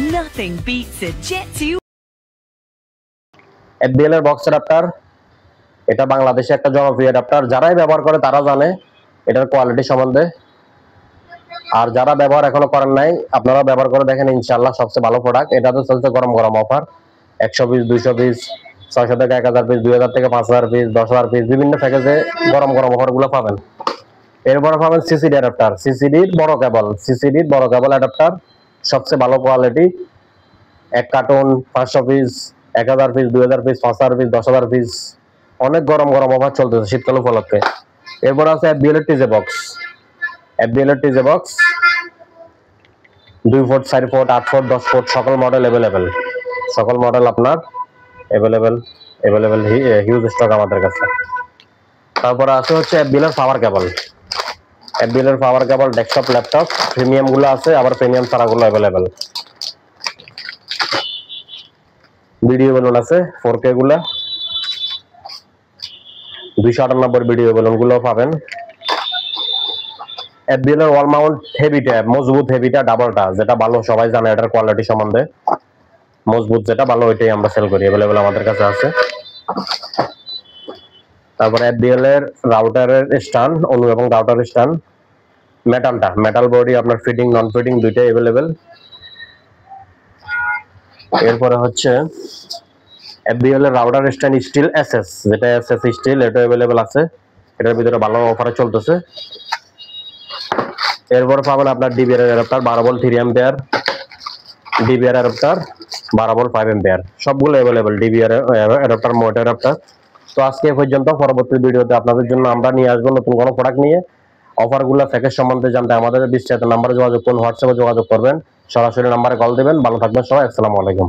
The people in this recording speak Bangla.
Nothing beats a Jet 2 FBL এর বক্স অ্যাডাপ্টার। এটা বাংলাদেশে একটা জনপ্রিয় অ্যাডাপ্টার, যারাই ব্যবহার করে তারা জানে এটার কোয়ালিটি সম্বন্ধে। আর যারা ব্যবহার এখনো করেন নাই, আপনারা ব্যবহার করে দেখেন, ইনশাআল্লাহ সবচেয়ে ভালো প্রোডাক্ট। এটা তো চলছে গরম গরম অফার, 100 পিস, 200 পিস, 600 থেকে 1000 পিস, 2000 থেকে 5000 পিস, 10000 পিস, বিভিন্ন প্যাকেজে গরম গরম অফারগুলো পাবেন। এরপরে পাবেন সিসিডি অ্যাডাপ্টার, সিসিডির বড় কেবল অ্যাডাপ্টার, সবচেয়ে ভালো quality. 1 cartoon, 500 piece, 1000 piece, 2000 piece, 5000 piece, 10000 piece, অনেক গরম গরম অফার চলতেছে শীতকাল উপলক্ষে। এরপর আছে FBL এর টিজে বক্স। FBL এর TJ box 2 foot, 4 foot, 8 foot, 10 foot, সকল মডেল अवेलेबल। সকল মডেল আপনার अवेलेबल হিউজ স্টক আমাদের কাছে। তারপর আছে হচ্ছে FBL এর পাওয়ার কেবল। FBL এর পাওয়ার কেবল ডেস্কটপ, ল্যাপটপ, প্রিমিয়াম গুলো আছে, আবার প্রিমিয়াম ছাড়া গুলো अवेलेबल। ভিডিও বেলুন আছে 4K গুলা, 298 ভিডিও বেলুন গুলো পাবেন। FBL এর ওয়াল মাউন্ট হেভি ট্যাব, মজবুত হেভিটা ডাবলটা, যেটা ভালো সবাই জানে এটার কোয়ালিটি সম্বন্ধে। মজবুত যেটা ভালো ওইটাই আমরা সেল করি, अवेलेबल আমাদের কাছে আছে। তারপরে FBL এর রাউটারের স্ট্যান্ড, অনু এবং রাউটার স্ট্যান্ড, মেটাল বডি, আপনার ফিটিং নন ফিটিং দুইটাই अवेलेबल। এরপরে হচ্ছে FBL এর রাউটার স্ট্যান্ড স্টিল এসএস, যেটা এসএস স্টিল, এটা अवेलेबल আছে। এটার ভিতরে ভালো অফারে চলতেছে। এরপরে পাবেন আপনার DVR adapter 12 volt 3 ampere, DVR adapter 12 volt 5 ampere, সবগুলো अवेलेबल ডিবিআর অ্যাডাপ্টার, মোট অ্যাডাপ্টার। তো আজকে এই পর্যন্ত। পরবর্তী ভিডিওতে আপনাদের জন্য আমরা নিয়ে আসবো নতুন কোনো প্রোডাক্ট নিয়ে। অফারগুলো, প্যাকেজ সম্বন্ধে জানতে আমাদের বিস্তারিত নাম্বারে যোগাযোগ করুন, হোয়াটসঅ্যাপে যোগাযোগ করবেন, সরাসরি নাম্বারে কল দিবেন। ভালো থাকবেন সবাই, আসসালামু আলাইকুম।